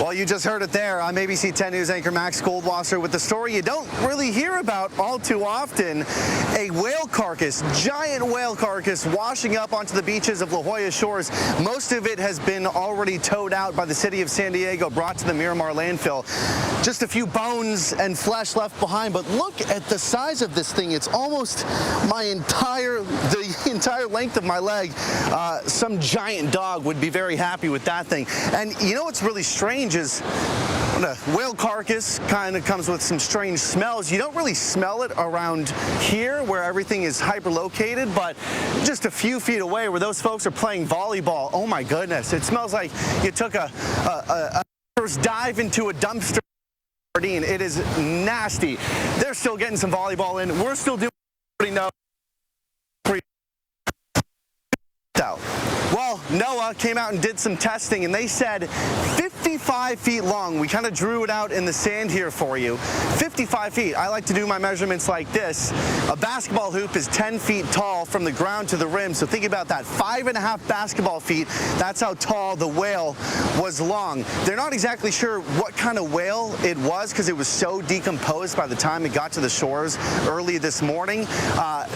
Well, you just heard it there. I'm ABC 10 News anchor Max Goldwasser with the story you don't really hear about all too often. A whale carcass, giant whale carcass, washing up onto the beaches of Jolla Shores. Most of it has been already towed out by the city of San Diego, brought to the Miramar landfill. Just a few bones and flesh left behind, but look at the size of this thing. It's almost the entire length of my leg. Some giant dog would be very happy with that thing. And you know what's really strange is the whale carcass kind of comes with some strange smells. You don't really smell it around here where everything is hyper-located, but just a few feet away where those folks are playing volleyball, oh my goodness, it smells like you took a first dive into a dumpster. It is nasty. They're still getting some volleyball in. We're still doing no. Well, NOAA came out and did some testing, and they said 55 feet long. We kind of drew it out in the sand here for you. 55 feet. I like to do my measurements like this. A basketball hoop is 10 feet tall from the ground to the rim, so think about that. 5.5 basketball feet. That's how tall the whale was long. They're not exactly sure what kind of whale it was because it was so decomposed by the time it got to the shores early this morning.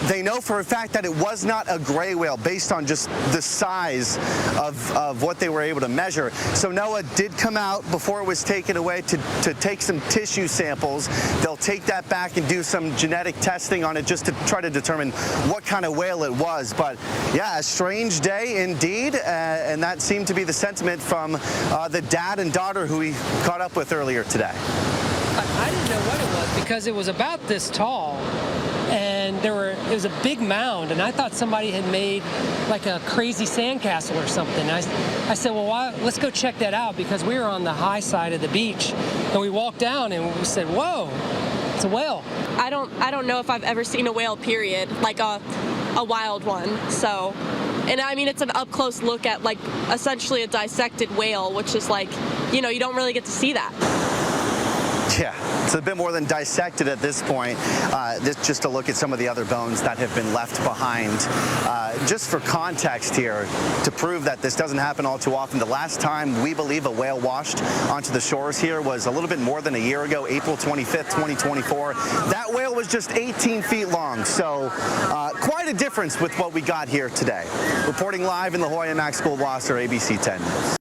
They know for a fact that it was not a gray whale based on just the size of what they were able to measure. So NOAA did come out before it was taken away to take some tissue samples. They'll take that back and do some genetic testing on it just to try to determine what kind of whale it was. But yeah, a strange day indeed, and that seemed to be the sentiment from the dad and daughter who we caught up with earlier today. I didn't know what it was because it was about this tall, and it was a big mound, and I thought somebody had made like a crazy sandcastle or something. I said, well, let's go check that out, because we were on the high side of the beach, and we walked down and we said, whoa, it's a whale. I don't know if I've ever seen a whale, period, like a wild one. So, and I mean, it's an up close look at like essentially a dissected whale, which is like, you know, you don't really get to see that. Yeah, it's a bit more than dissected at this point. This just to look at some of the other bones that have been left behind. Just for context here, to prove that this doesn't happen all too often, the last time we believe a whale washed onto the shores here was a little bit more than a year ago, April 25th, 2024. That whale was just 18 feet long, so quite a difference with what we got here today. Reporting live in La Jolla, Max Goldwasser, ABC 10.